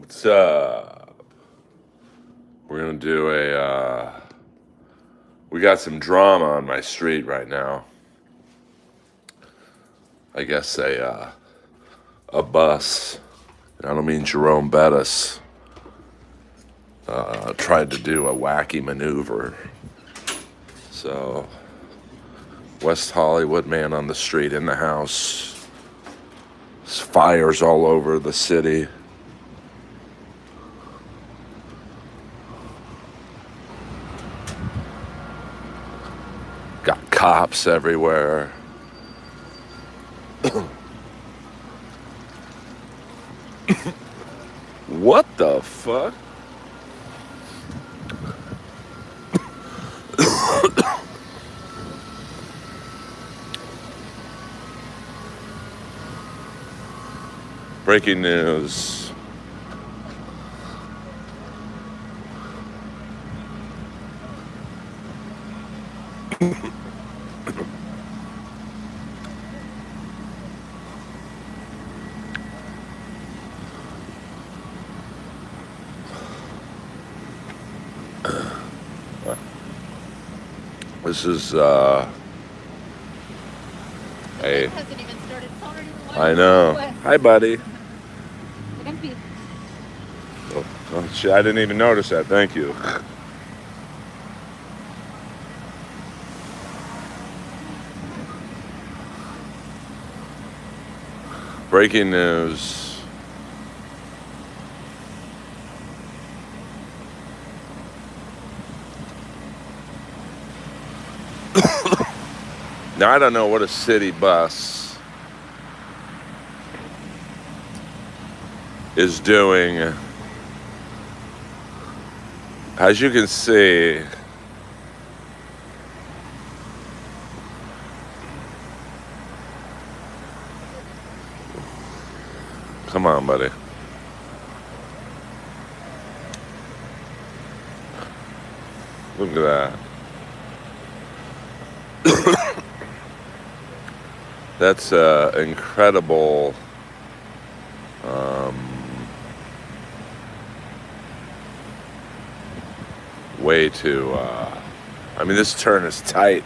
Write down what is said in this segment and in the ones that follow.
What's We're gonna do a. We got some drama on my street right now. I guess a bus. I don't mean Jerome Bettis. Tried to do a wacky maneuver. So, West Hollywood man on the street in the house. There's fires all over the city. Got cops everywhere. What the fuck? Breaking news. This is hey. Hasn't even started. It's already I know. Hi, buddy. Oh, shit, I didn't even notice that. Thank you. Breaking news. Now, I don't know what a city bus is doing. As you can see, come on, buddy. Look at that. That's incredible. Way to. I mean, this turn is tight.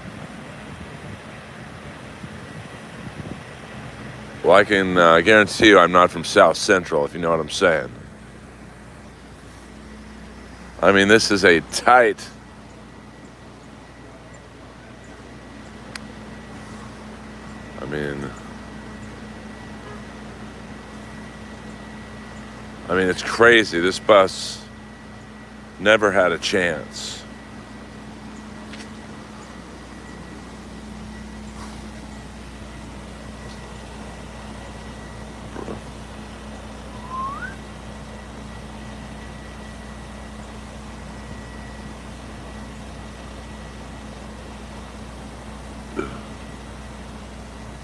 Well, I can guarantee you I'm not from South Central, if you know what I'm saying. I mean, this is a tight. I mean, it's crazy. This bus never had a chance.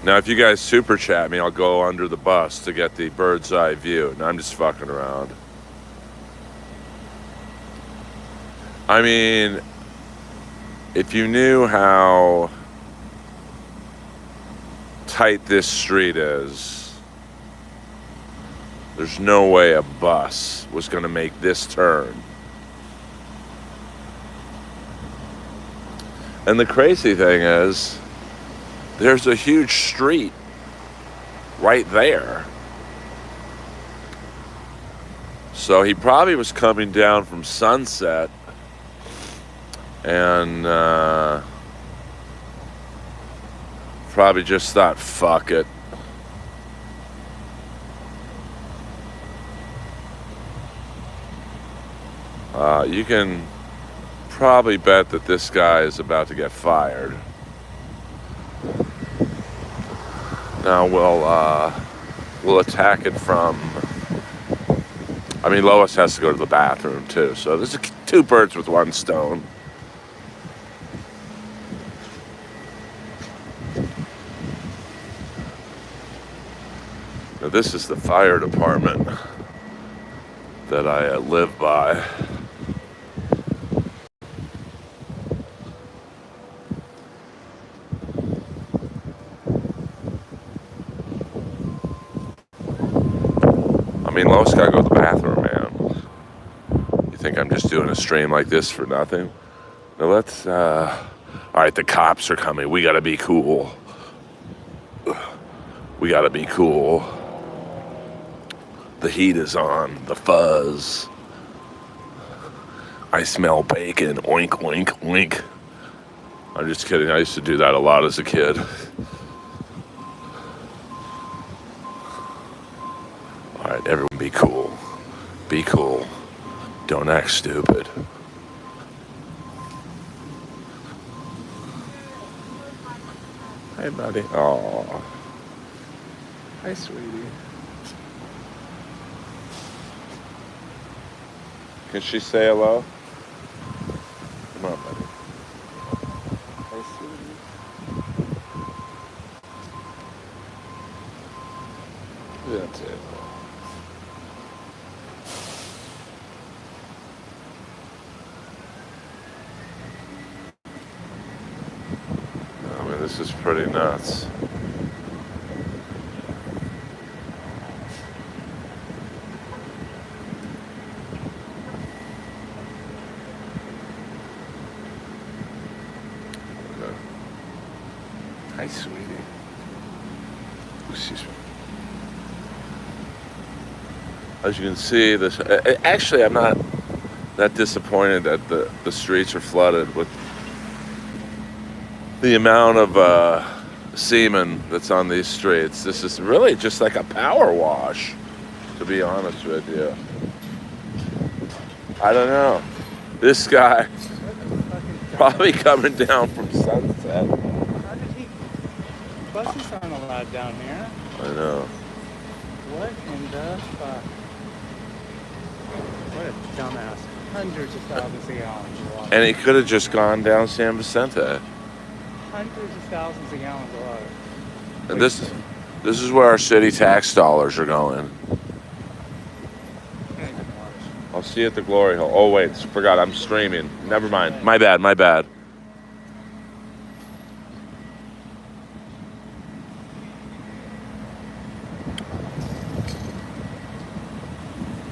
Now, if you guys super chat me, I'll go under the bus to get the bird's eye view. No, I'm just fucking around. I mean, if you knew how tight this street is, there's no way a bus was going to make this turn. And the crazy thing is, there's a huge street right there. So he probably was coming down from Sunset and probably just thought, fuck it. You can probably bet that this guy is about to get fired. Now we'll attack it from. I mean, Lois has to go to the bathroom too, so there's two birds with one stone. Now this is the fire department that I live by. I mean, Lois gotta go to the bathroom, man. think I'm just doing a stream like this for nothing? Now let's, all right, the cops are coming. We gotta be cool. We gotta be cool. The heat is on, the fuzz. I smell bacon, oink, oink, oink. I'm just kidding, I used to do that a lot as a kid. All right, everyone be cool. Be cool. Don't act stupid. Hey, buddy. Aw. Hi, sweetie. Can she say hello? Come on, buddy. Hey, sweetie. That's it. I mean, this is pretty nuts. Hi, sweetie. Excuse me. As you can see, this actually, I'm not that disappointed that the streets are flooded with the amount of semen that's on these streets. This is really just like a power wash, to be honest with you. I don't know. This guy probably coming down from Sunset. How did he? Buses aren't allowed down here. I know. What in the fuck? What a dumbass. Hundreds of thousands of gallons of water. And he could have just gone down San Vicente. Hundreds of thousands of gallons of water. And this is where our city tax dollars are going. I'll see you at the glory hole. Oh wait, forgot, I'm streaming. Never mind. My bad, my bad.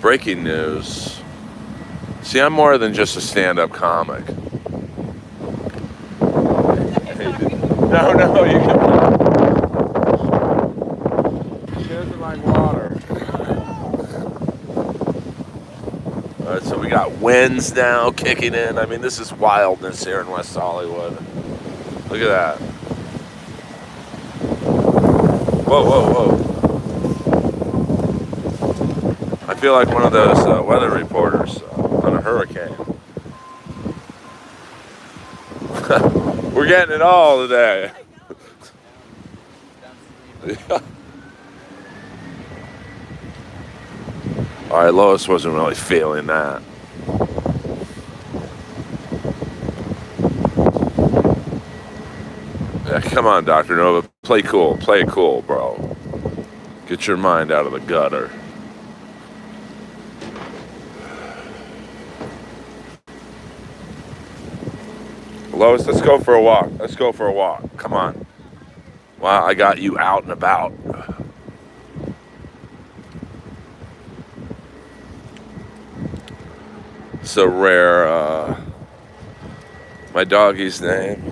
Breaking news. See, I'm more than just a stand-up comic. No, you can. She doesn't like water. All right, so we got winds now kicking in. I mean, this is wildness here in West Hollywood. Look at that. Whoa. I feel like one of those weather reporters on a hurricane. We're getting it all today. Yeah. All right, Lois wasn't really feeling that. Yeah, come on, Dr. Nova. Play cool, bro. Get your mind out of the gutter. Lois, let's go for a walk. Come on. Wow, I got you out and about. So rare. My doggy's name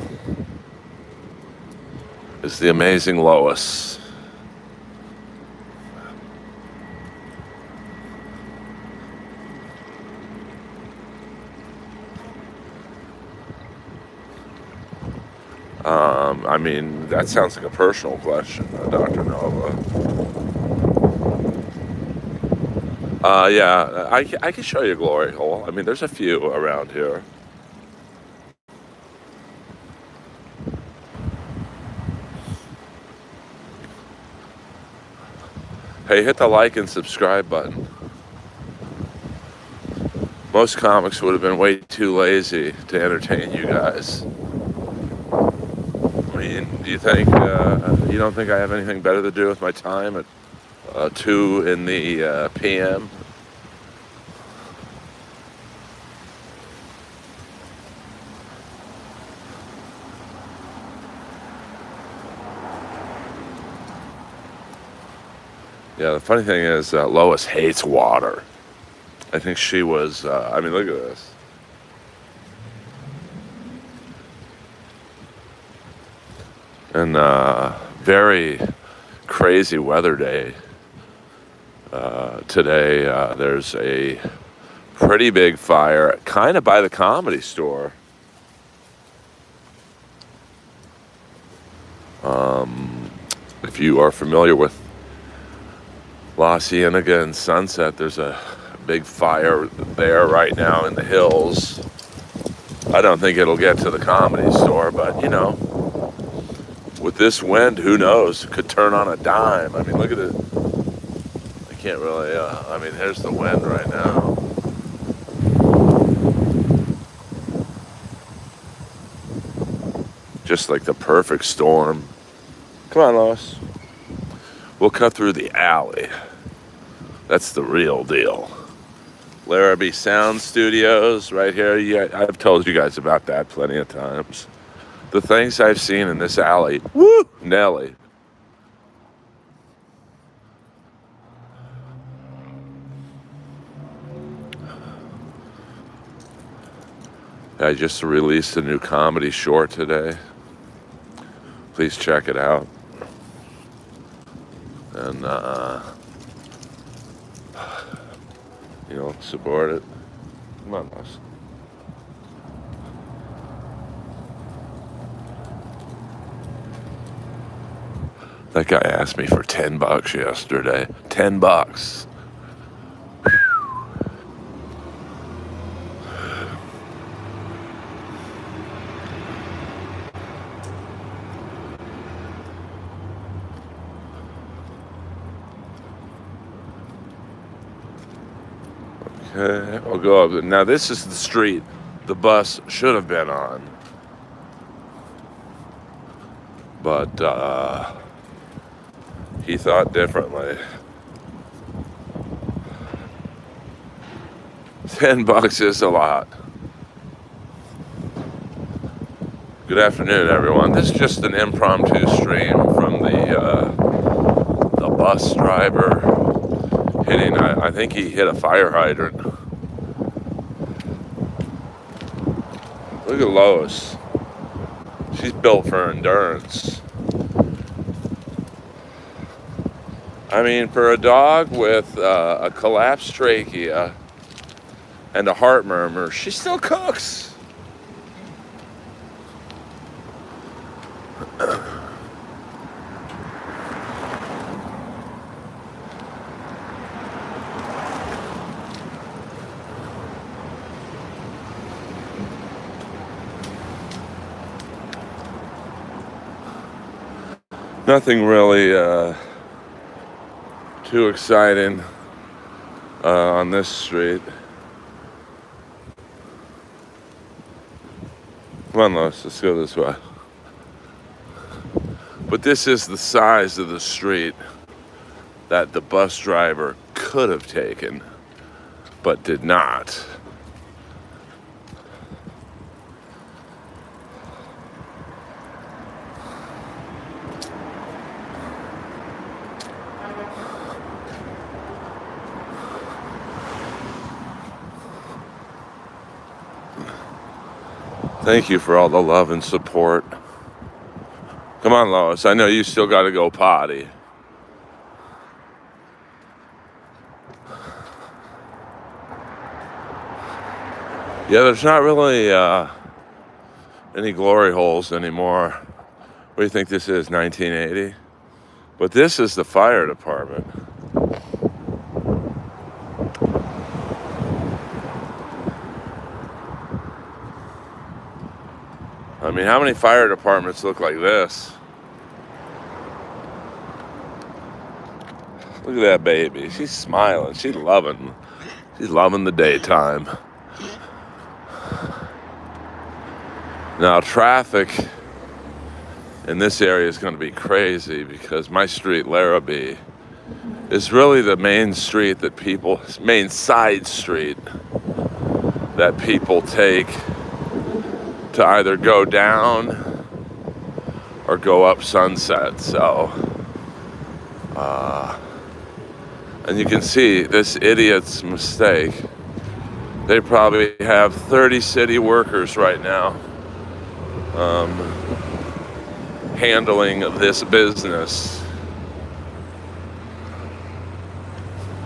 is the amazing Lois. I mean, that sounds like a personal question, Dr. Nova. Yeah, I can show you a glory hole. I mean, there's a few around here. Hey, hit the like and subscribe button. Most comics would have been way too lazy to entertain you guys. I mean, do you think, you don't think I have anything better to do with my time at 2 in the p.m.? Yeah, the funny thing is Lois hates water. I think she was, I mean, look at this. And very crazy weather day today. There's a pretty big fire kind of by the Comedy Store. If you are familiar with La Cienega and Sunset, there's a big fire there right now in the hills. I don't think it'll get to the Comedy Store, but you know, with this wind, who knows? It could turn on a dime. I mean, look at it. I can't really, I mean, here's the wind right now. Just like the perfect storm. Come on, Lois. We'll cut through the alley. That's the real deal. Larrabee Sound Studios right here. Yeah, I've told you guys about that plenty of times. The things I've seen in this alley. Woo! Nelly. I just released a new comedy short today. Please check it out. And, you know, support it. Come on, Lois. That guy asked me for $10 yesterday. $10. Okay, I'll go up. Now this is the street the bus should have been on. But he thought differently. $10 is a lot. Good afternoon, everyone. This is just an impromptu stream from the bus driver hitting. I think he hit a fire hydrant. Look at Lois. She's built for endurance. I mean, for a dog with a collapsed trachea and a heart murmur, she still cooks. Nothing really too exciting on this street. Come on, Lois, let's go this way. But this is the size of the street that the bus driver could have taken, but did not. Thank you for all the love and support. Come on, Lois. I know you still got to go potty. Yeah, there's not really any glory holes anymore. What do you think this is, 1980? But this is the fire department. I mean, how many fire departments look like this? Look at that baby. She's smiling. She's loving the daytime. Now, traffic in this area is going to be crazy because my street, Larrabee, is really the main street that people, main side street that people take to either go down or go up Sunset. So, and you can see this idiot's mistake They probably have 30 city workers right now handling this business.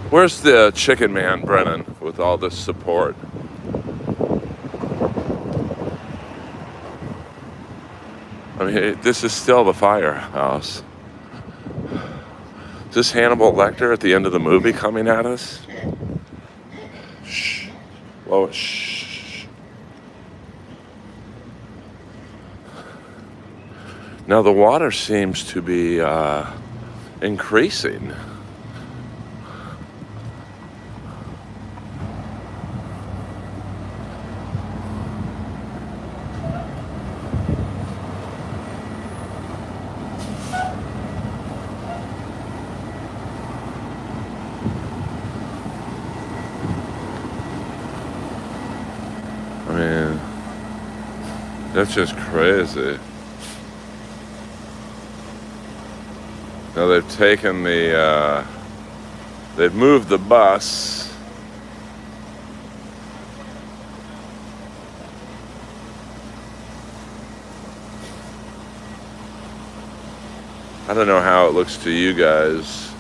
Where's the chicken man, Brennan, with all this support? I mean, this is still the firehouse. Is this Hannibal Lecter at the end of the movie coming at us? Shh. Lois, shh. Now the water seems to be increasing. I mean, that's just crazy. Now they've taken they've moved the bus. I don't know how it looks to you guys,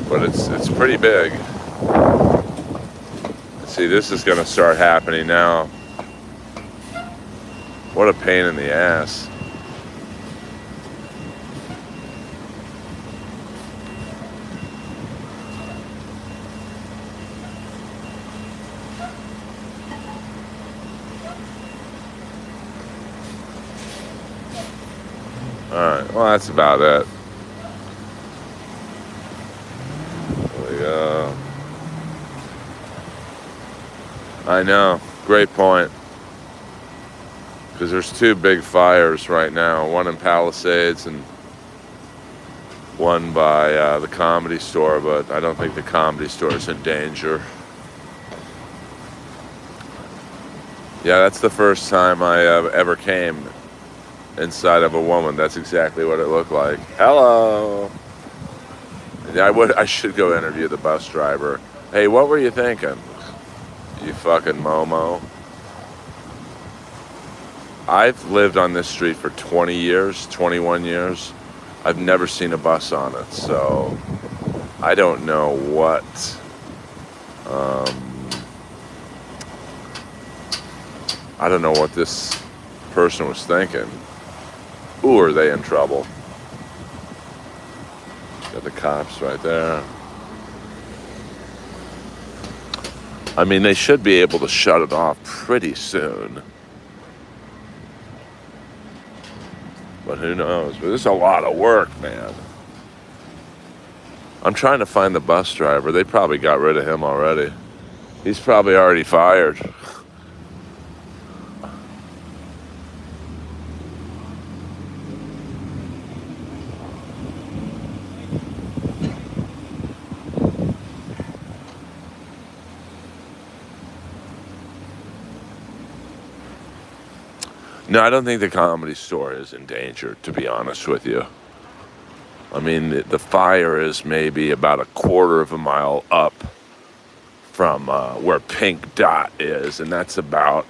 but it's pretty big. See, this is going to start happening now. What a pain in the ass. Alright, well, that's about it. There we go. I know, great point. Because there's two big fires right now, one in Palisades and one by the Comedy Store, but I don't think the Comedy Store is in danger. Yeah, that's the first time I ever came inside of a woman. That's exactly what it looked like. Hello. Yeah, I should go interview the bus driver. Hey, what were you thinking? You fucking Momo. I've lived on this street for 20 years, 21 years. I've never seen a bus on it, so I don't know what I don't know what this person was thinking. Ooh, are they in trouble? Got the cops right there. I mean, they should be able to shut it off pretty soon. But who knows? But this is a lot of work, man. I'm trying to find the bus driver. They probably got rid of him already. He's probably already fired. No, I don't think the Comedy Store is in danger, to be honest with you. I mean, the fire is maybe about a quarter of a mile up from where Pink Dot is, and that's about,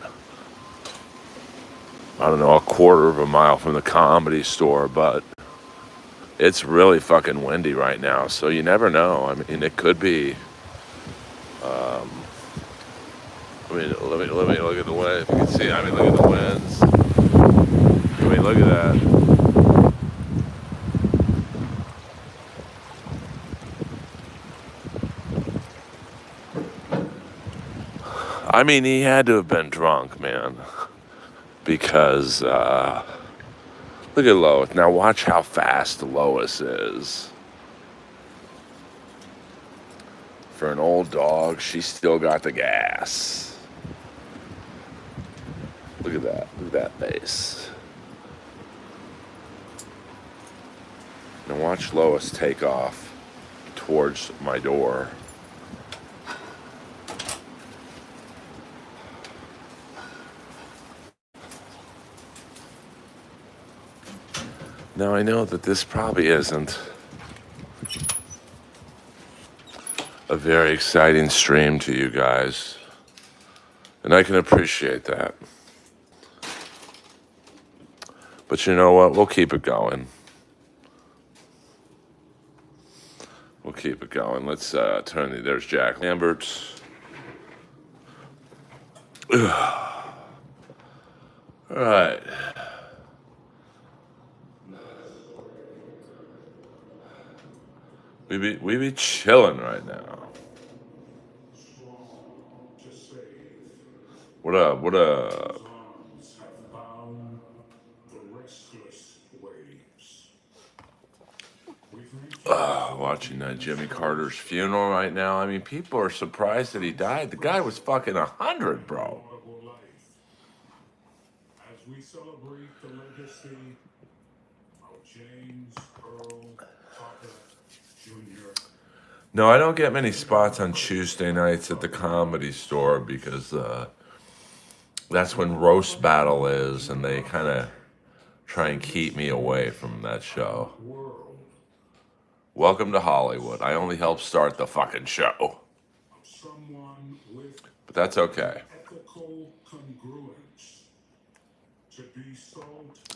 I don't know, a quarter of a mile from the Comedy Store, but it's really fucking windy right now, so you never know. I mean, it could be, I mean, let me look at the wind. If you can see, I mean, look at the winds. I mean, look at that. I mean, he had to have been drunk, man. Because, look at Lois. Now watch how fast Lois is. For an old dog, she's still got the gas. Look at that. Look at that face. Now watch Lois take off towards my door. Now I know that this probably isn't a very exciting stream to you guys. And I can appreciate that. But you know what? We'll keep it going. We'll keep it going. Let's turn there's Jack Lambert's. All right. We be chilling right now. What up? What up? Watching Jimmy Carter's funeral right now. I mean, people are surprised that he died. The guy was fucking 100, bro. As we celebrate the legacy of James Earl Jr. No, I don't get many spots on Tuesday nights at the Comedy Store because that's when Roast Battle is, and they kind of try and keep me away from that show. Welcome to Hollywood. I only helped start the fucking show. But that's okay.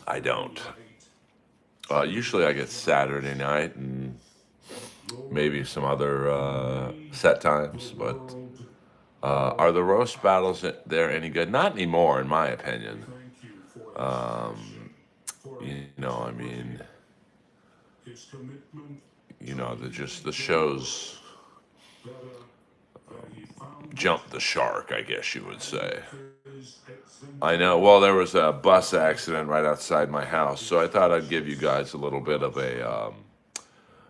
I don't. Usually I get Saturday night and maybe some other set times, but are the roast battles there any good? Not anymore, in my opinion. You know, I mean, you know, the shows jumped the shark, I guess you would say. I know. Well, there was a bus accident right outside my house, so I thought I'd give you guys a little bit of a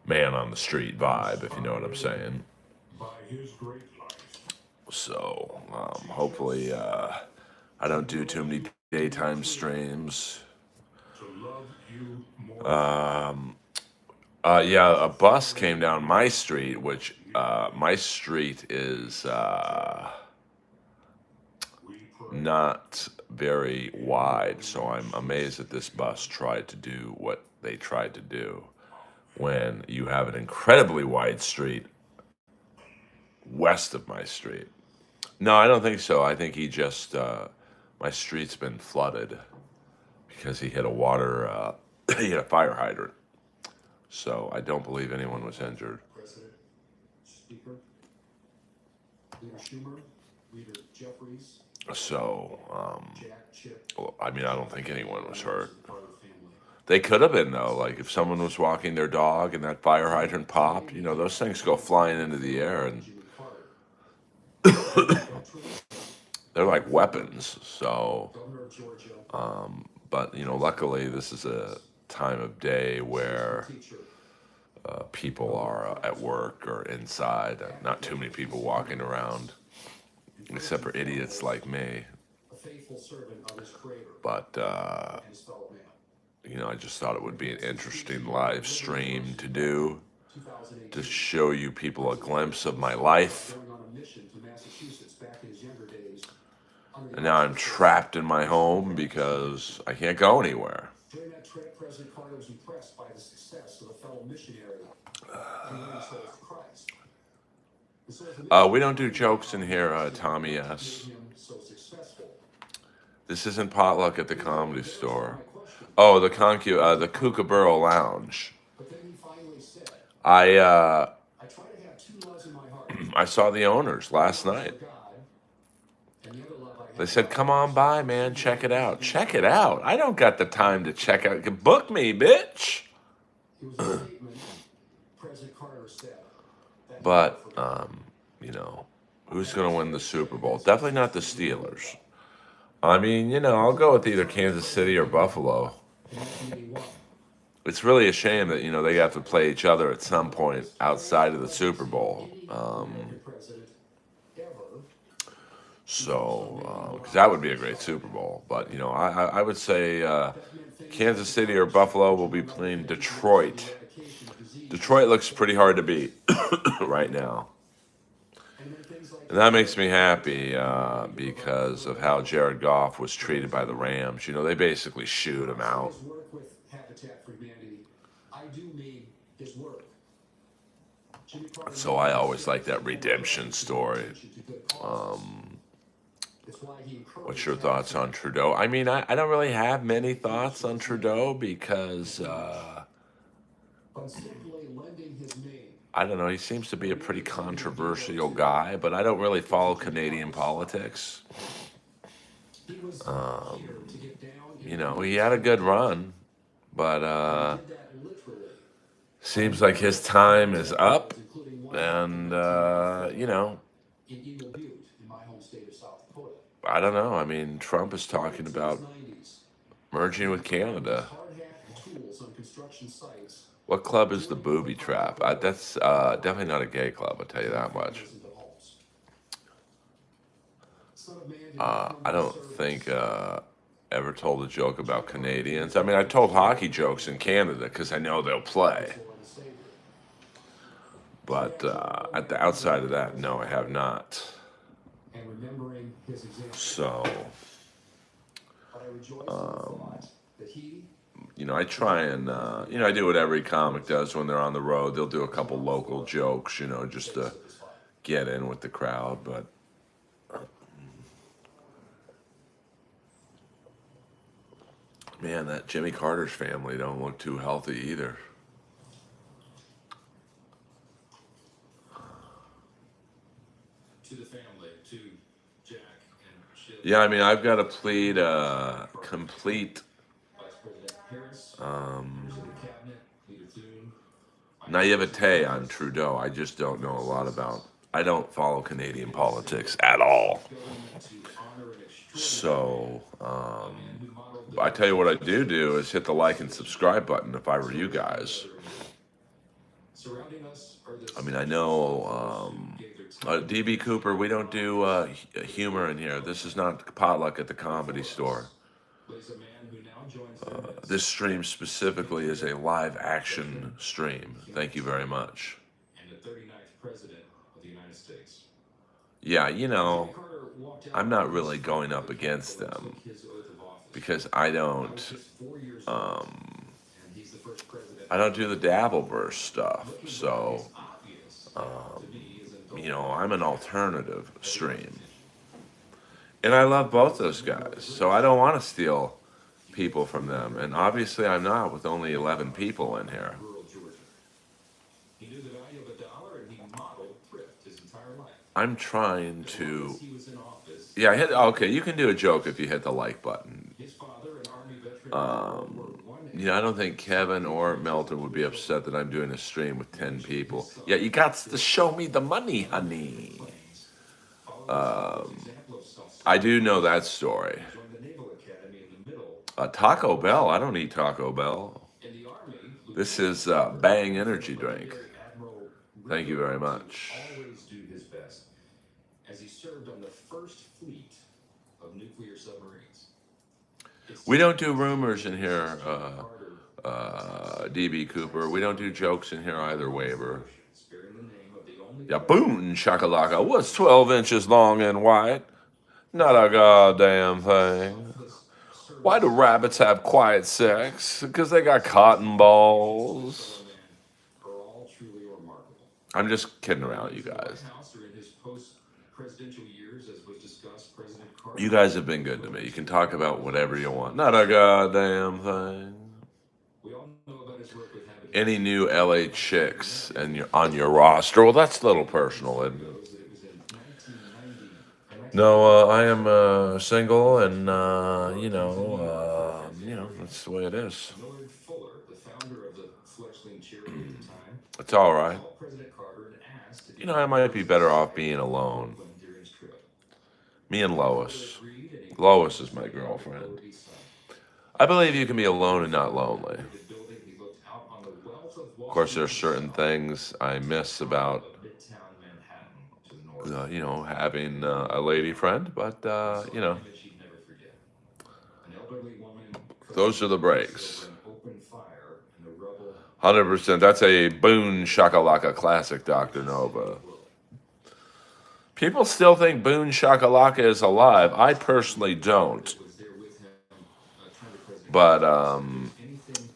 man on the street vibe, if you know what I'm saying. So hopefully I don't do too many daytime streams. Yeah, a bus came down my street, which my street is not very wide, so I'm amazed that this bus tried to do what they tried to do when you have an incredibly wide street west of my street. No, I don't think so. I think he just, my street's been flooded because he hit a water, he hit a fire hydrant. So I don't believe anyone was injured. President, Speaker, Leader Schumer, Leader Jeffries. So, Jack, Chip, well, I mean, I don't think anyone was hurt. They could have been, though. Like, if someone was walking their dog and that fire hydrant popped, you know, those things go flying into the air and they're like weapons. So, but, you know, luckily this is a time of day where people are at work or inside. Not too many people walking around, except for idiots like me. But, you know, I just thought it would be an interesting live stream to do, to show you people a glimpse of my life. And now I'm trapped in my home because I can't go anywhere. During that trip, President Carter was impressed by the success of a fellow missionary in winning souls to Christ. We don't do jokes in here, Tommy S. This isn't potluck at the Comedy Store. Oh, the Kookaburra Lounge. I saw the owners last night. They said, "Come on by, man. Check it out. Check it out." I don't got the time to check out. Book me, bitch. But you know, who's gonna win the Super Bowl? Definitely not the Steelers. I mean, you know, I'll go with either Kansas City or Buffalo. It's really a shame that, you know, they have to play each other at some point outside of the Super Bowl. Because that would be a great Super Bowl. But, you know, I would say Kansas City or Buffalo will be playing Detroit. Detroit looks pretty hard to beat right now. And that makes me happy because of how Jared Goff was treated by the Rams. You know, they basically shoot him out. Jimmy Carter So I always like that redemption story. to good causes. It's why he What's encourages your thoughts on Trudeau? I mean, I don't really have many thoughts on Trudeau because unsafely lending his name. I don't know. He seems to be a pretty controversial guy, but I don't really follow Canadian politics. He was here to get down You know, he had a good run, but did that literally. seems like his time is up, Including one and you know, in Eagle Butte, in my home state of South Dakota. I don't know. I mean, Trump is talking about 90s. merging with Canada. Hard hat and tools on construction sites. What club is the Booby Trap? That's definitely not a gay club. I'll tell you that much. Into homes. Son of Man did I don't think ever told a joke about Canadians. I mean, I told hockey jokes in Canada because I know they'll play. But at the outside of that, no, I have not. and remembering his example. So, But I rejoice in the thought that he you know, I try and, you know, I do what every comic does when they're on the road. They'll do a couple local jokes, you know, just to get in with the crowd. But man, that Jimmy Carter's family don't look too healthy either. to the family, to Jack and Shiv, Yeah, I mean, I've got to plead complete Vice President Harris, members of the cabinet, Leader Thune, naivete on Trudeau. I just don't know a lot about. I don't follow Canadian politics at all. to honor an extraordinary So man who modeled I tell you what I do is hit the like and subscribe button if I were you guys. surrounding us are the I mean, I know DB Cooper. We don't do humor in here. This is not potluck at the Comedy Store. plays a man who now joins their midst, This stream specifically is a live action stream. Thank you very much. and the 39th President of the United States. Yeah, you know, Carter walked out I'm not really going up against them his oath of office. because I don't. Just 4 years old, and he's the first president. I don't do the Dabbleverse stuff. So, Obvious to me is an you know, I'm an alternative stream. And I love both those guys. So I don't want to steal people from them. And obviously I'm not with only 11 people in here. rural Georgia. He knew the value of a dollar, and he modeled thrift his entire life. I'm trying to. He was in office. Yeah, okay, you can do a joke if you hit the like button. His father, an Army veteran, You know, I don't think Kevin or Melton would be upset that I'm doing a stream with 10 people. Yeah, you got to show me the money, honey. I do know that story. joined the Naval Academy in the middle. Taco Bell, I don't eat Taco Bell. In the Army, This is Bang Energy Drink. Admiral Thank you very much. always do his best as he served on the first fleet of nuclear submarines. We don't do rumors in here, DB Cooper. We don't do jokes in here either, Waver. Sparing the name of the only Yeah, boom, shakalaka. What's 12 inches long and wide? Not a goddamn thing. Why do rabbits have quiet sex? Because they got cotton balls. are all truly remarkable. I'm just kidding around, you guys. House or in his post-presidential years, as was discussed, President Carter. You guys have been good to me. You can talk about whatever you want. Not a goddamn thing. We all know about his work with Habitat. Any new LA chicks and on your roster? Well, that's a little personal, isn't it? That it was in 1990. No, I am single, and you know that's the way it is. Millard Fuller, the founder of the Fletchling charity at the time, It's all right. called President Carter and asked if You know, I might be better off being alone. during his trip. Me and Lois. Agreed, and he Lois is my girlfriend. I believe you can be alone and not lonely. the building, he looked out on the wealth of Of course, there's certain things I miss about, Midtown Manhattan to the north. you know, having a lady friend, but, you know, That she'd never forget. An elderly woman those are the breaks. over an open fire in the rubble 100%. That's a Boone Shakalaka classic, Dr. Nova. People still think Boone Shakalaka is alive. I personally don't. was there with him, turned to President But, anything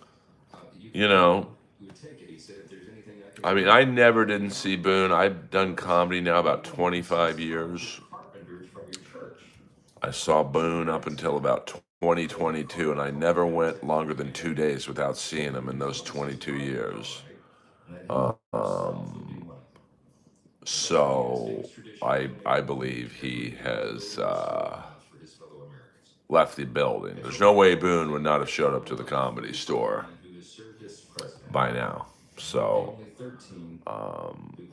you know, he would take it. He said, if there's anything I I mean, I never didn't see Boone. I've done comedy now about 25 years. I saw Boone up until about 2022, and I never went longer than 2 days without seeing him in those 22 years. Um, so I believe he has left the building. There's no way Boone would not have showed up to the Comedy Store by now. So,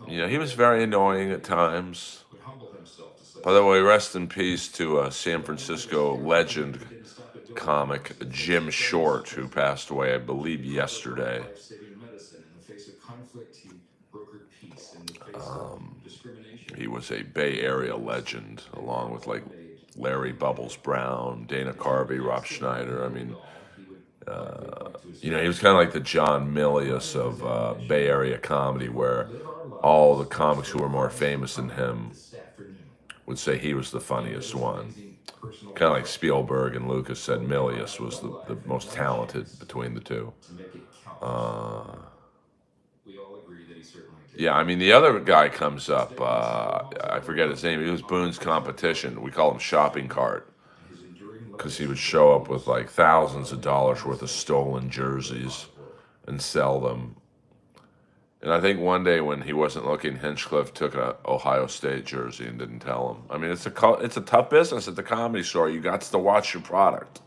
he was very annoying at times. By the way, rest in peace to San Francisco legend comic Jim Short, who passed away, I believe, yesterday. He was a Bay Area legend, along with like Larry Bubbles Brown, Dana Carvey, Rob Schneider. I mean, he was kind of like the John Milius of Bay Area comedy, where all the comics who were more famous than him would say he was the funniest one. Kind of like Spielberg and Lucas said Milius was the most talented between the two. Yeah, I mean, the other guy comes up, I forget his name, he was Boone's competition. We call him Shopping Cart, because he would show up with like thousands of dollars worth of stolen jerseys and sell them. And I think one day when he wasn't looking, Hinchcliffe took a Ohio State jersey and didn't tell him. I mean, it's a tough business at the Comedy Store. You got to watch your product.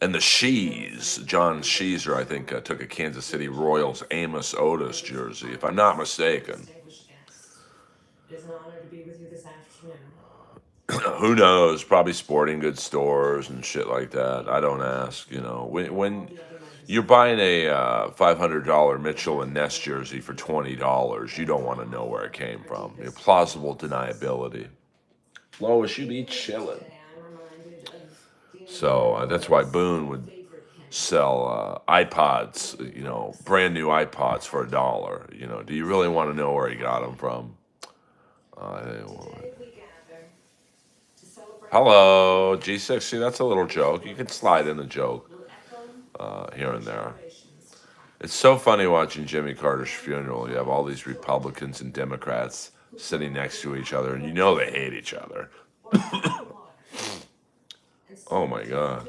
And the Shees, John Sheezer, I think, took a Kansas City Royals Amos Otis jersey, if I'm not mistaken. It is an honor to be with you this afternoon. Who knows? Probably sporting goods stores and shit like that. I don't ask. When you're buying a $500 Mitchell and Ness jersey for $20, you don't want to know where it came from. Plausible deniability. Lois, you be chilling. So that's why Boone would sell iPods, brand new iPods for $1. Do you really want to know where he got them from? Hello, G6. See, that's a little joke. You can slide in a joke here and there. It's so funny watching Jimmy Carter's funeral. You have all these Republicans and Democrats sitting next to each other, and they hate each other. Oh my God.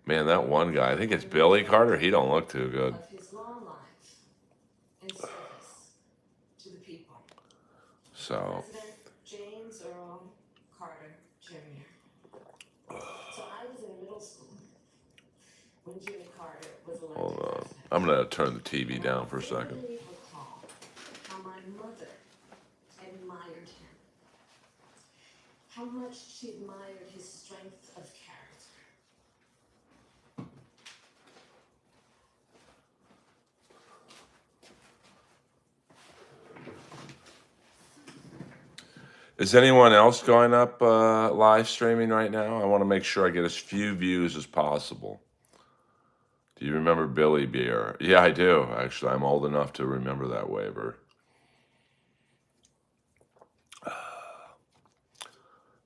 Man, that one guy, I think it's Billy Carter. He don't look too good. So. James Earl Carter Jr. So I was in middle school when Jimmy Carter was elected. Hold on. I'm going to turn the TV down for a second. How my mother admired him. How much she admired his strength of character. Is anyone else going up live streaming right now? I want to make sure I get as few views as possible. Do you remember Billy Beer? Yeah, I do. Actually, I'm old enough to remember that waiver.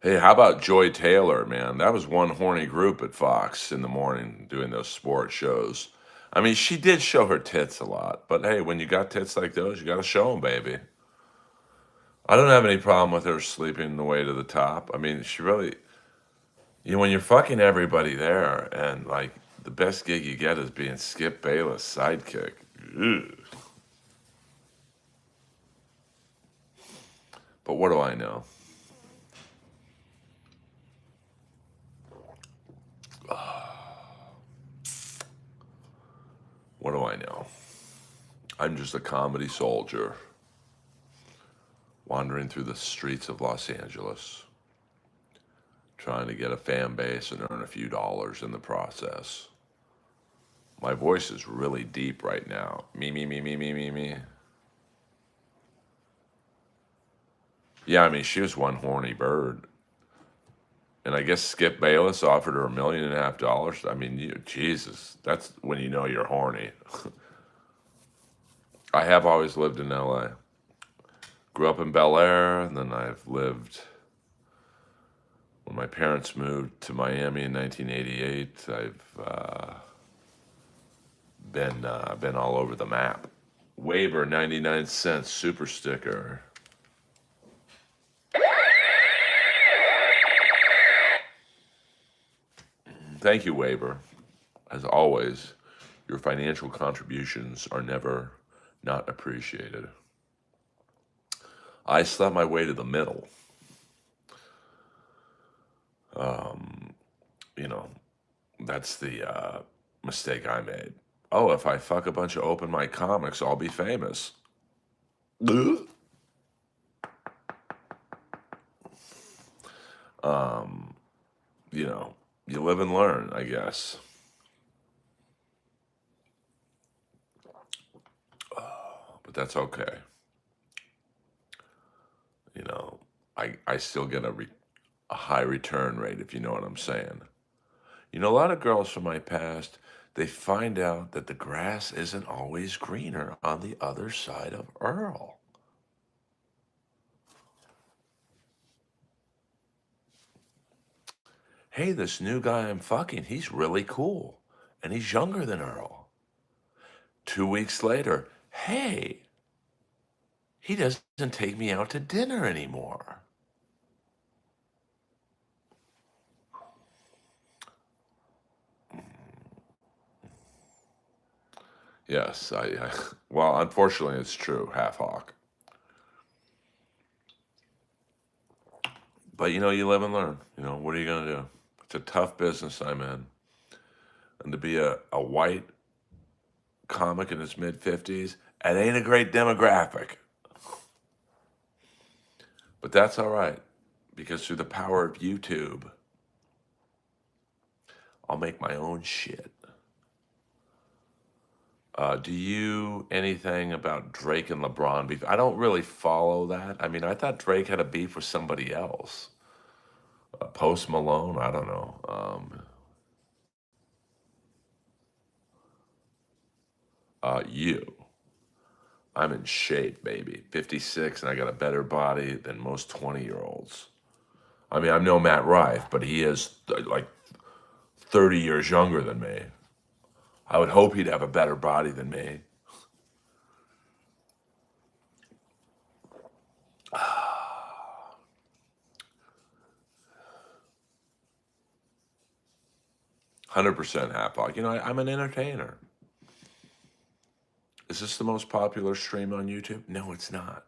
Hey, how about Joy Taylor, man? That was one horny group at Fox in the morning doing those sports shows. I mean, she did show her tits a lot, but hey, when you got tits like those, you got to show them, baby. I don't have any problem with her sleeping the way to the top. I mean, she really, when you're fucking everybody there, and like the best gig you get is being Skip Bayless' sidekick. Ugh. But what do I know? What do I know? I'm just a comedy soldier wandering through the streets of Los Angeles, trying to get a fan base and earn a few dollars in the process. My voice is really deep right now. Me. Yeah, I mean, she was one horny bird. And I guess Skip Bayless offered her $1.5 million. I mean, Jesus, that's when you know you're horny. I have always lived in LA. Grew up in Bel Air, and then I've lived When my parents moved to Miami in 1988, I've been all over the map. Waver, 99 cents, super sticker. Thank you, Waver. As always, your financial contributions are never not appreciated. I slept my way to the middle. You know, that's the mistake I made. Oh, if I fuck a bunch of open mic comics, I'll be famous. Ugh. You know, you live and learn, I guess. But that's okay. You know, I still get a high return rate, if you know what I'm saying. You know, a lot of girls from my past, they find out that the grass isn't always greener on the other side of Earl. Hey, this new guy I'm fucking, he's really cool. And he's younger than Earl. 2 weeks later, hey, he doesn't take me out to dinner anymore. Yes, well, unfortunately, it's true, half hawk. But you know, you live and learn. You know, what are you going to do? It's a tough business I'm in. And to be a white comic in his mid 50s, it ain't a great demographic. But that's all right, because through the power of YouTube, I'll make my own shit. Do you anything about Drake and LeBron beef? I don't really follow that. I mean, I thought Drake had a beef with somebody else. Post Malone, I don't know. You. I'm in shape, baby. 56, and I got a better body than most 20-year-olds. I mean, I'm no Matt Rife, but he is like 30 years younger than me. I would hope he'd have a better body than me. %, half hog. You know, I'm an entertainer. Is this the most popular stream on YouTube? No, it's not.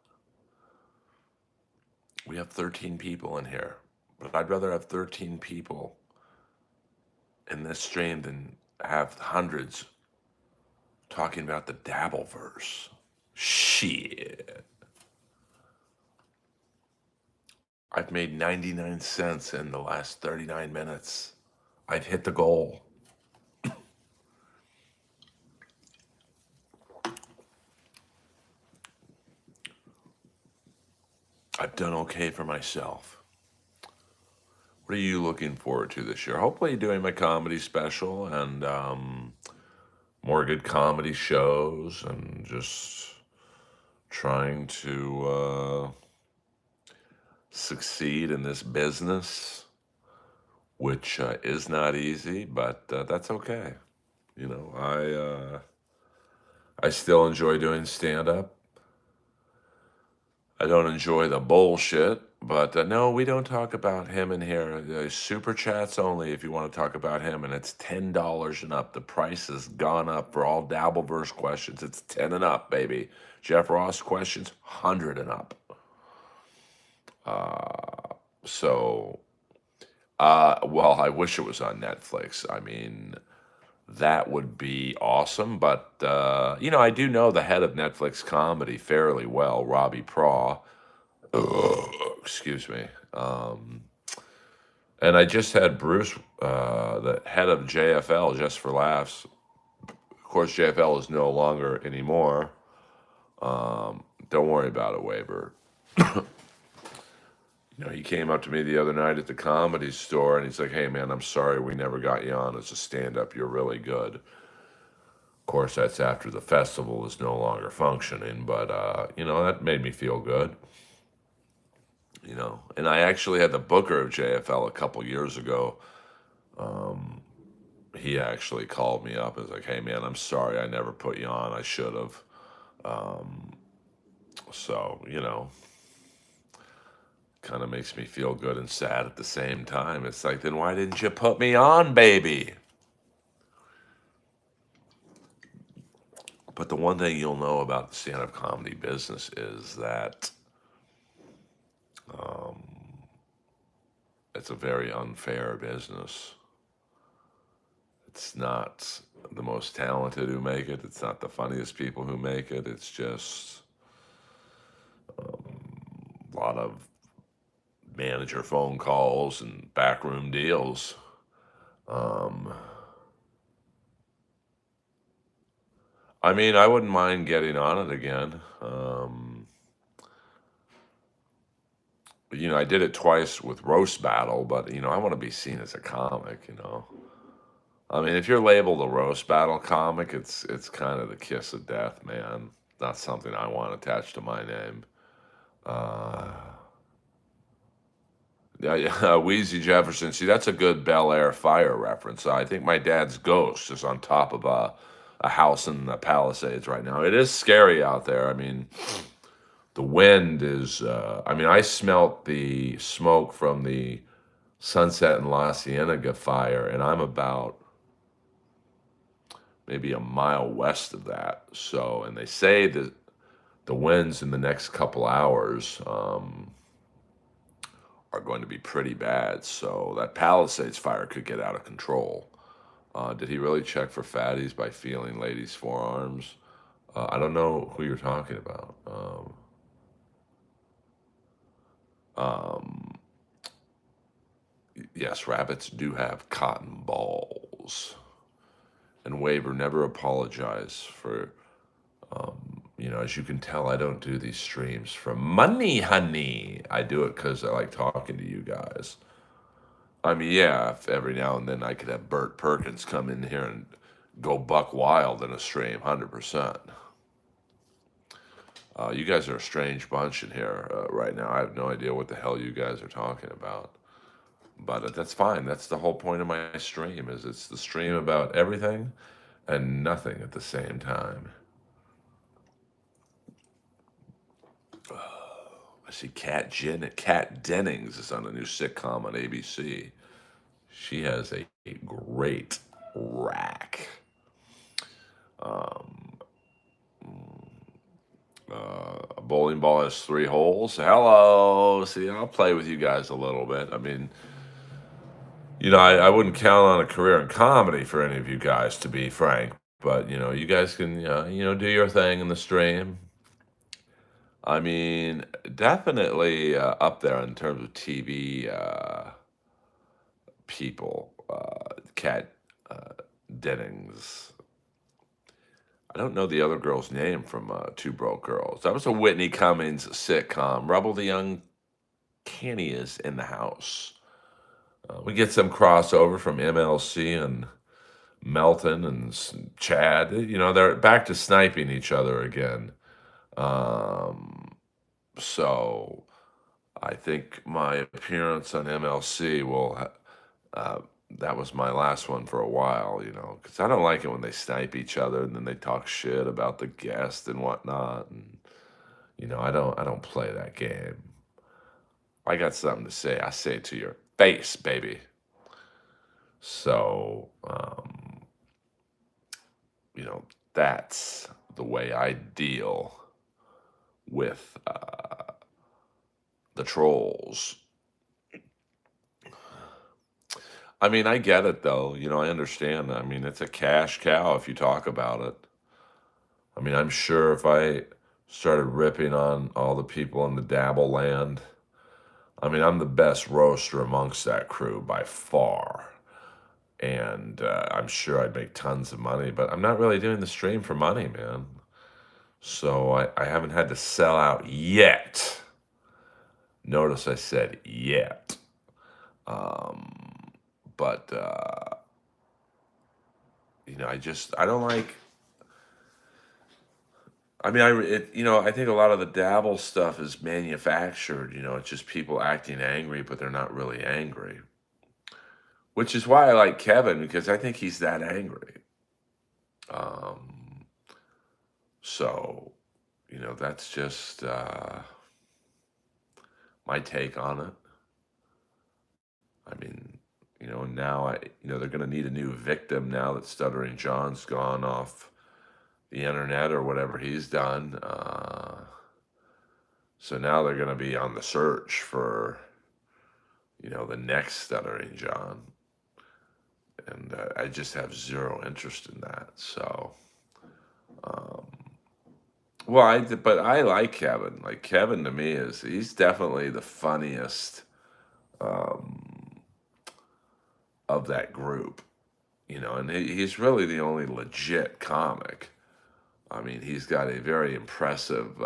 We have 13 people in here, but I'd rather have 13 people in this stream than have hundreds talking about the Dabbleverse. Shit. I've made 99 cents in the last 39 minutes. I've hit the goal. I've done okay for myself. What are you looking forward to this year? Hopefully doing my comedy special and more good comedy shows and just trying to succeed in this business, which is not easy, but that's okay. You know, I still enjoy doing stand-up. I don't enjoy the bullshit, but no, we don't talk about him in here. Super chats only if you want to talk about him, and it's $10 and up. The price has gone up for all Dabbleverse questions. It's 10 and up, baby. Jeff Ross questions, 100 and up. Well, I wish it was on Netflix. I mean, that would be awesome. But, you know, I do know the head of Netflix comedy fairly well, Robbie Praw. Excuse me. And I just had Bruce, the head of JFL, Just for Laughs. Of course, JFL is no longer anymore. Don't worry about it, Waver. You know, he came up to me the other night at the Comedy Store, and he's like, hey, man, I'm sorry we never got you on as a stand-up. You're really good. Of course, that's after the festival is no longer functioning, but, you know, that made me feel good. you know. And I actually had the booker of JFL a couple years ago. He actually called me up and was like, "Hey man, I'm sorry I never put you on. I should have." So, you know, kind of makes me feel good and sad at the same time. It's like, then why didn't you put me on, baby? But the one thing you'll know about the stand-up comedy business is that it's a very unfair business. It's not the most talented who make it. It's not the funniest people who make it. It's just a lot of manager phone calls and backroom deals. Um, I mean, I wouldn't mind getting on it again. You know, I did it twice with Roast Battle, but you know, I want to be seen as a comic. You know, I mean, if you're labeled a Roast Battle comic, it's kind of the kiss of death, man. Not something I want attached to my name. Uh, yeah, Wheezy Jefferson. See, that's a good Bel Air fire reference. I think my dad's ghost is on top of a house in the Palisades right now. It is scary out there. I mean, the wind is. I mean, I smelt the smoke from the Sunset and La Cienega fire, and I'm about maybe a mile west of that. So, and they say that the winds in the next couple hours are going to be pretty bad. So that Palisades fire could get out of control. Did he really check for fatties by feeling ladies' forearms? I don't know who you're talking about. Um, yes, rabbits do have cotton balls. And Waver never apologize for, you know, as you can tell, I don't do these streams for money, honey. I do it because I like talking to you guys. I mean, yeah, if every now and then I could have Bert Perkins come in here and go buck wild in a stream, 100%. You guys are a strange bunch in here right now. I have no idea what the hell you guys are talking about. But that's fine. That's the whole point of my stream is it's the stream about everything and nothing at the same time. I see Kat Dennings is on a new sitcom on ABC. She has a great rack. A bowling ball has 3 holes. Hello. See, I'll play with you guys a little bit. I mean, you know, I wouldn't count on a career in comedy for any of you guys, to be frank. But you know, you guys can, you know, do your thing in the stream. I mean, definitely up there in terms of TV people. Kat Dennings. I don't know the other girl's name from Two Broke Girls. That was a Whitney Cummings sitcom. Rubble the Young Kenny is in the house. We get some crossover from MLC and Melton and Chad. You know, they're back to sniping each other again. So I think my appearance on MLC will. Uh, that was my last one for a while, you know, because I don't like it when they snipe each other and then they talk shit about the guest and whatnot. And you know, I don't play that game. I got something to say. I say it to your face, baby. So, you know, that's the way I deal with the trolls. I mean, I get it though. You know, I understand. I mean, it's a cash cow if you talk about it. I mean, I'm sure if I started ripping on all the people in the dabble land, I mean, I'm the best roaster amongst that crew by far. And I'm sure I'd make tons of money, but I'm not really doing the stream for money, man. So I haven't had to sell out yet. Notice I said yet. But, you know, I don't like, I mean, I think a lot of the dabble stuff is manufactured. It's just people acting angry, but they're not really angry. Which is why I like Kevin because I think he's that angry. Um, so, that's just my take on it. I mean, now they're going to need a new victim now that Stuttering John's gone off the internet or whatever he's done. So now they're going to be on the search for, the next Stuttering John. And I just have zero interest in that. So, um, but I like Kevin. Like Kevin to me he's definitely the funniest um, of that group, and he's really the only legit comic. I mean, he's got a very impressive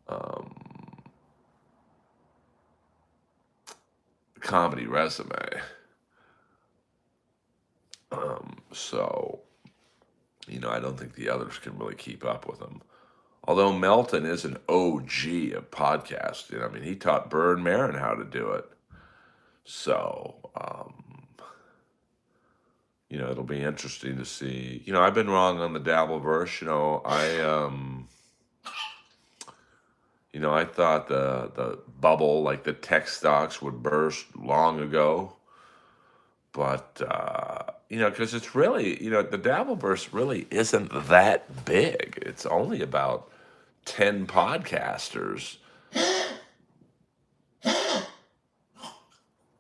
um, comedy resume. So, I don't think the others can really keep up with him. Although Melton is an OG of podcasting. I mean, he taught Bern Marin how to do it. So, it'll be interesting to see. I've been wrong on the Dabbleverse. I thought the bubble, like the tech stocks, would burst long ago. But, because it's really, the Dabbleverse really isn't that big. It's only about 10 podcasters.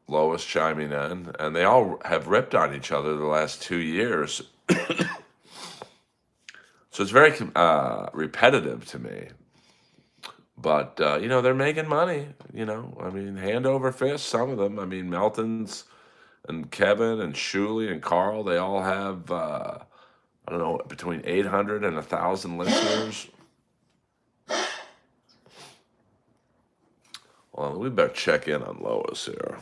Lois chiming in, and they all have ripped on each other the last 2 years. So it's very repetitive to me. But, they're making money, I mean, hand over fist, some of them. I mean, Melton's and Kevin and Shuley and Carl, they all have, I don't know, between 800 and 1,000 listeners. Well, we better check in on Lois here.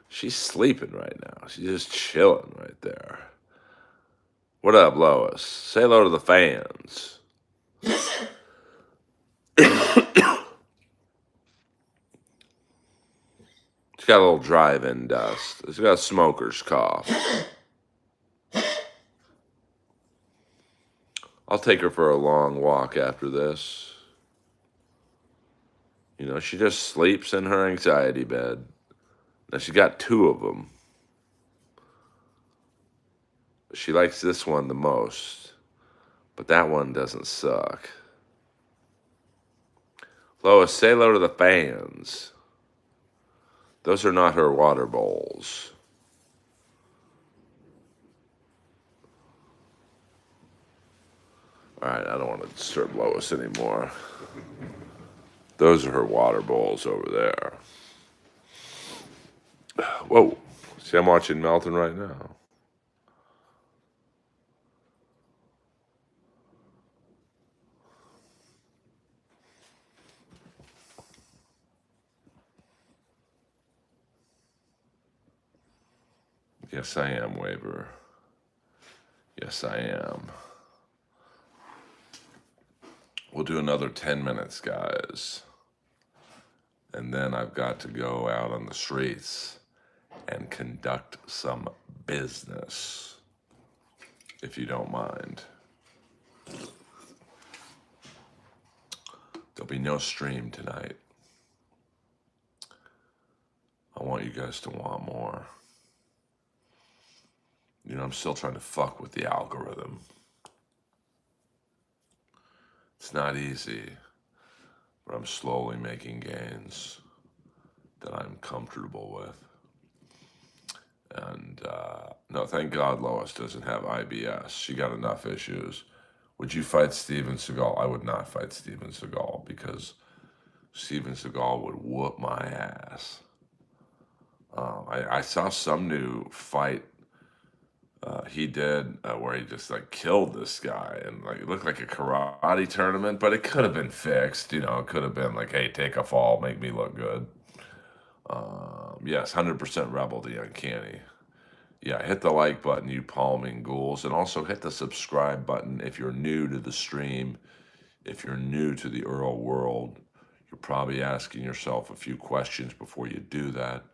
She's sleeping right now. She's just chilling right there. What up, Lois? Say hello to the fans. She's got a little drive-in dust. She's got a smoker's cough. I'll take her for a long walk after this. She just sleeps in her anxiety bed. Now, she got 2 of them. She likes this one the most, but that one doesn't suck. Lois, say hello to the fans. Those are not her water bowls. All right, I don't want to disturb Lois anymore. Those are her water bowls over there. Whoa. See, I'm watching Melton right now. Yes, I am, Waver. Yes, I am. We'll do another 10 minutes, guys. And then I've got to go out on the streets and conduct some business, if you don't mind. There'll be no stream tonight. I want you guys to want more. I'm still trying to fuck with the algorithm. It's not easy, but I'm slowly making gains that I'm comfortable with. And no, thank God Lois doesn't have IBS. She got enough issues. Would you fight Steven Seagal? I would not fight Steven Seagal because Steven Seagal would whoop my ass. I saw some new fight he did where he just killed this guy, and it looked like a karate tournament, but it could have been fixed. It could have been hey, take a fall, make me look good. Yes, 100% Rebel the Uncanny. Yeah, hit the like button, you palming ghouls, and also hit the subscribe button if you're new to the stream. If you're new to the Earl world, you're probably asking yourself a few questions before you do that.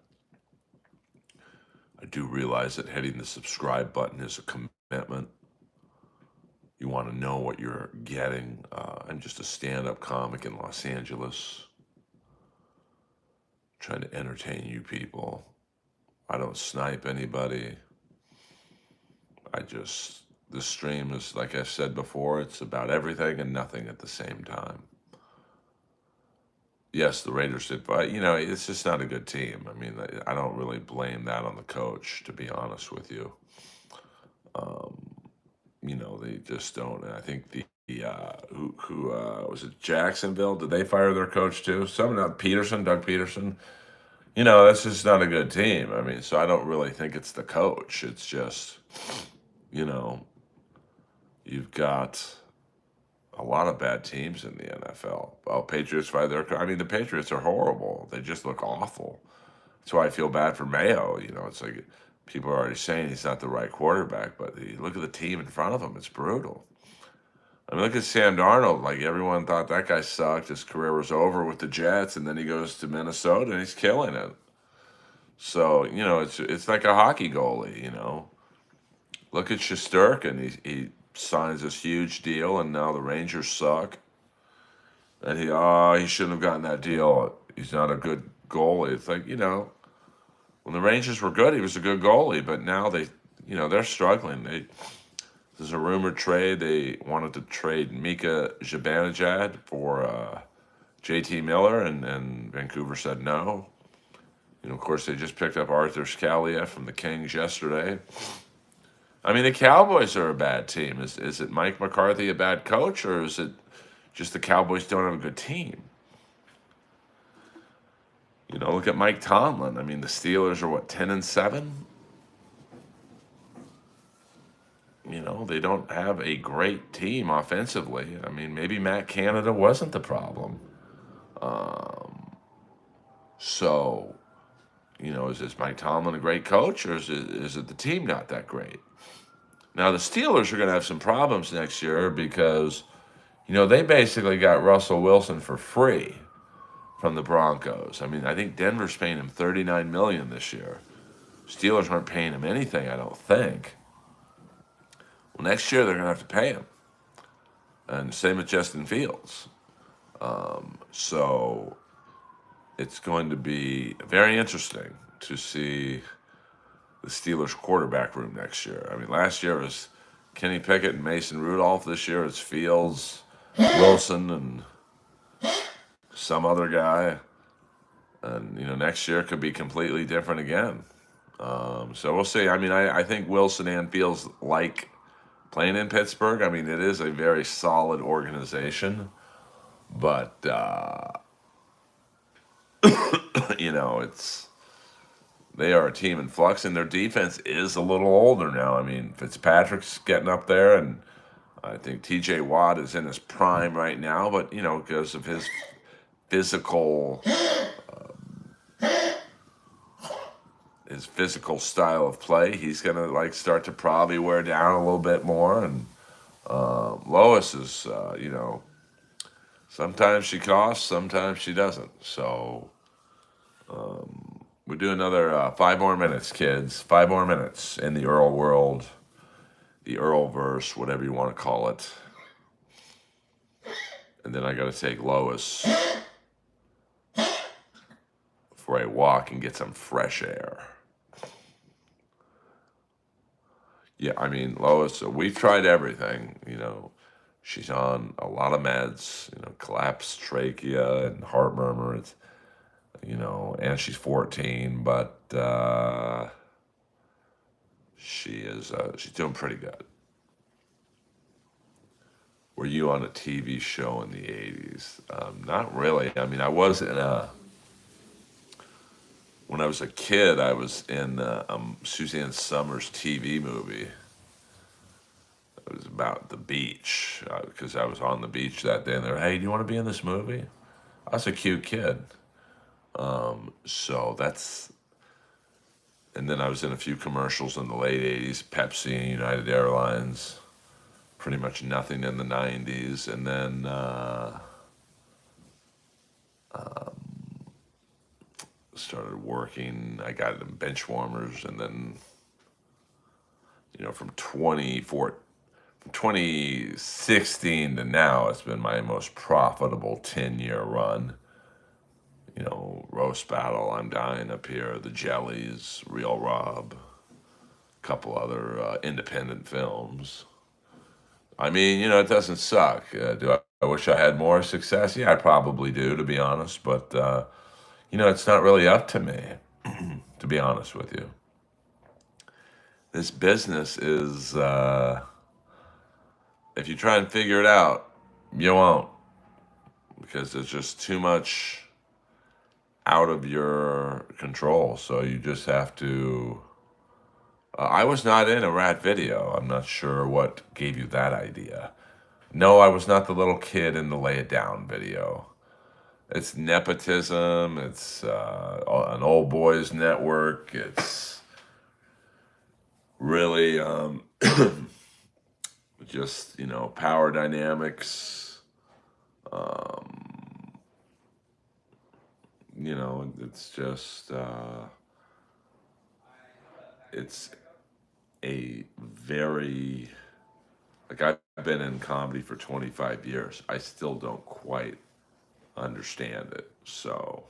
I do realize that hitting the subscribe button is a commitment. You want to know what you're getting. I'm just a stand-up comic in Los Angeles, trying to entertain you people. I don't snipe anybody. This stream is, like I said before, it's about everything and nothing at the same time. Yes, the Raiders did, but it's just not a good team. I mean, I don't really blame that on the coach, to be honest with you. They just don't. And I think who was it, Jacksonville? Did they fire their coach too? Doug Peterson. That's just not a good team. I mean, so I don't really think it's the coach. It's just, you've got a lot of bad teams in the NFL. Well, Patriots fired their coach. I mean, the Patriots are horrible. They just look awful. That's why I feel bad for Mayo. It's like people are already saying he's not the right quarterback, but you look at the team in front of him, it's brutal. I mean, look at Sam Darnold. Like, everyone thought that guy sucked. His career was over with the Jets, and then he goes to Minnesota, and he's killing it. So, it's like a hockey goalie, Look at Shesterkin. He signs this huge deal, and now the Rangers suck. And he shouldn't have gotten that deal. He's not a good goalie. It's like, when the Rangers were good, he was a good goalie, but now they're struggling. There's a rumored trade. They wanted to trade Mika Zibanejad for JT Miller, and Vancouver said no. Of course, they just picked up Arthur Scalia from the Kings yesterday. I mean, the Cowboys are a bad team. Is it Mike McCarthy a bad coach, or is it just the Cowboys don't have a good team? Look at Mike Tomlin. I mean, the Steelers are 10-7. They don't have a great team offensively. I mean, maybe Matt Canada wasn't the problem. So, is Mike Tomlin a great coach, or is it the team not that great? Now, the Steelers are going to have some problems next year because, they basically got Russell Wilson for free from the Broncos. I mean, I think Denver's paying him $39 million this year. Steelers aren't paying him anything, I don't think. Well, next year they're going to have to pay him. And same with Justin Fields. So it's going to be very interesting to see the Steelers quarterback room next year. I mean, last year was Kenny Pickett and Mason Rudolph. This year it's Fields, Wilson, and some other guy. And, next year could be completely different again. So we'll see. I mean, I think Wilson and Fields like playing in Pittsburgh. I mean, it is a very solid organization. But, they are a team in flux, and their defense is a little older now. I mean, Fitzpatrick's getting up there, and I think T.J. Watt is in his prime right now. But, because of his physical style of play, he's gonna start to probably wear down a little bit more. And Lois is, sometimes she costs, sometimes she doesn't. So we'll do another 5 more minutes, kids. 5 more minutes in the Earl world, the Earlverse, whatever you want to call it. And then I got to take Lois for a walk and get some fresh air. Yeah, I mean, Lois, we've tried everything. She's on a lot of meds, collapsed trachea and heart murmur. It's, and she's 14, but she's doing pretty good. Were you on a TV show in the 80s? Not really. I mean, I was when I was a kid, I was in Suzanne Summers' TV movie. It was about the beach, because I was on the beach that day, and they were, hey, do you want to be in this movie? I was a cute kid. So that's, and then I was in a few commercials in the late 80s, Pepsi and United Airlines, pretty much nothing in the 90s. And then started working, I got in bench warmers, and then, from 2016 to now, it's been my most profitable 10-year run. Roast Battle, I'm Dying Up Here, The Jellies, Real Rob, a couple other independent films. I mean, it doesn't suck. I wish I had more success? Yeah, I probably do, to be honest. But, it's not really up to me, to be honest with you. This business is, if you try and figure it out, you won't. Because there's just too much out of your control. So you just have to. I was not in a rat video. I'm not sure what gave you that idea. No, I was not the little kid in the Lay It Down video. It's nepotism. It's an old boys network. It's really just, power dynamics. It's just, it's a very, like, I've been in comedy for 25 years. I still don't quite understand it. So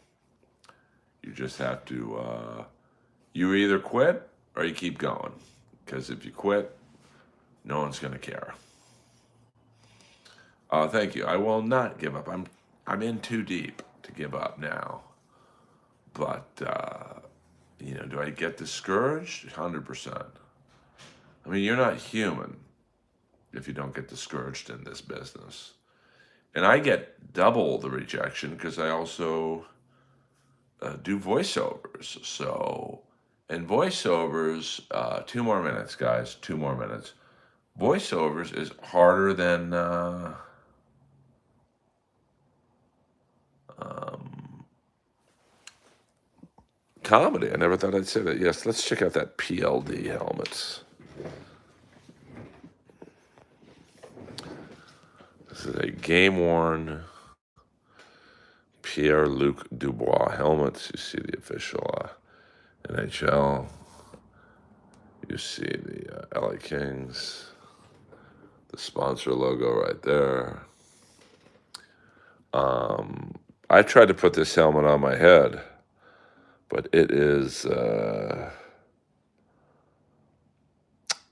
you just have to, you either quit or you keep going. Because if you quit, no one's going to care. Thank you. I will not give up. I'm in too deep to give up now. But, do I get discouraged? 100%. I mean, you're not human if you don't get discouraged in this business. And I get double the rejection because I also do voiceovers. So, and voiceovers, 2 more minutes, guys, 2 more minutes. Voiceovers is harder than comedy. I never thought I'd say that. Yes, let's check out that PLD helmet. This is a game-worn Pierre-Luc Dubois helmet. You see the official NHL. You see the LA Kings. The sponsor logo right there. I tried to put this helmet on my head, but it is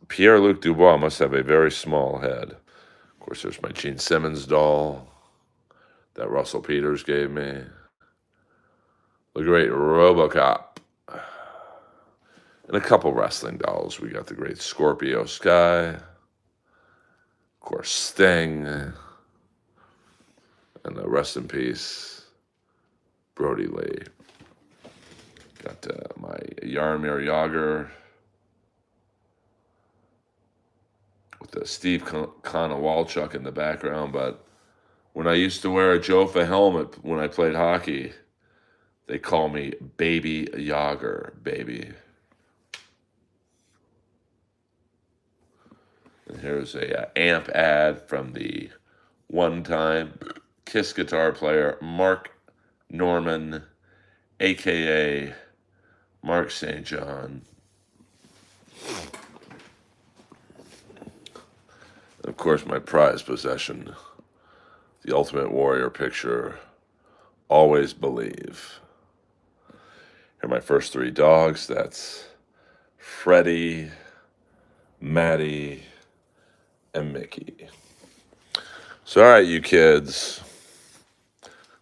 Pierre-Luc Dubois must have a very small head. Of course, there's my Gene Simmons doll that Russell Peters gave me. The great RoboCop. And a couple wrestling dolls. We got the great Scorpio Sky. Of course, Sting. And rest in peace, Brody Lee. Got my Jaromir Jagr with the Steve Konowalchuk in the background. But when I used to wear a Jofa helmet when I played hockey, they call me Baby Jagr, baby. And here's a amp ad from the one-time Kiss guitar player Mark Norman, a.k.a. Mark St. John. And of course, my prized possession, the Ultimate Warrior picture, Always Believe. Here are my first 3 dogs. That's Freddie, Maddie, and Mickey. So, all right, you kids.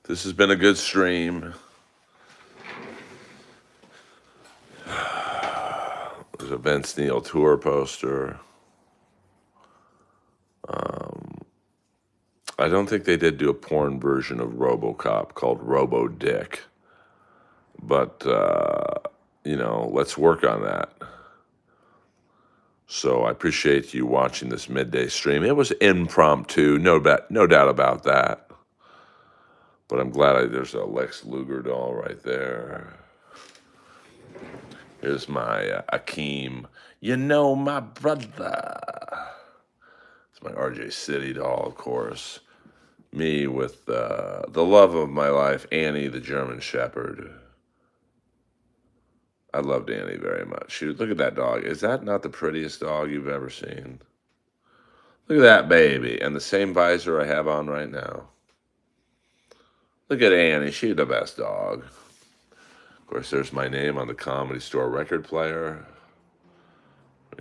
This has been a good stream. There's a Vince Neil tour poster. I don't think they did do a porn version of RoboCop called Robo Dick. But, let's work on that. So I appreciate you watching this midday stream. It was impromptu, no doubt about that. But I'm glad there's a Lex Luger doll right there. Here's my Akeem. You know my brother. It's my RJ City doll, of course. Me with the love of my life, Annie the German Shepherd. I loved Annie very much. Shoot, look at that dog. Is that not the prettiest dog you've ever seen? Look at that baby. And the same visor I have on right now. Look at Annie. She's the best dog. Of course, there's my name on the Comedy Store record player.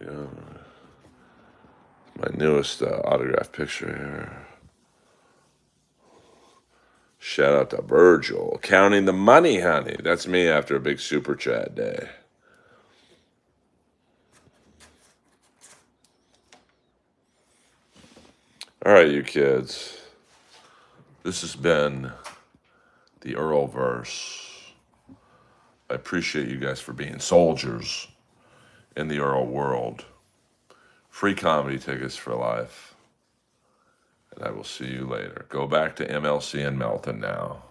Yeah. My newest autograph picture here. Shout out to Virgil. Counting the money, honey. That's me after a big super chat day. All right, you kids. This has been the Earlverse. I appreciate you guys for being soldiers in the Earl world. Free comedy tickets for life. And I will see you later. Go back to MLC and Melton now.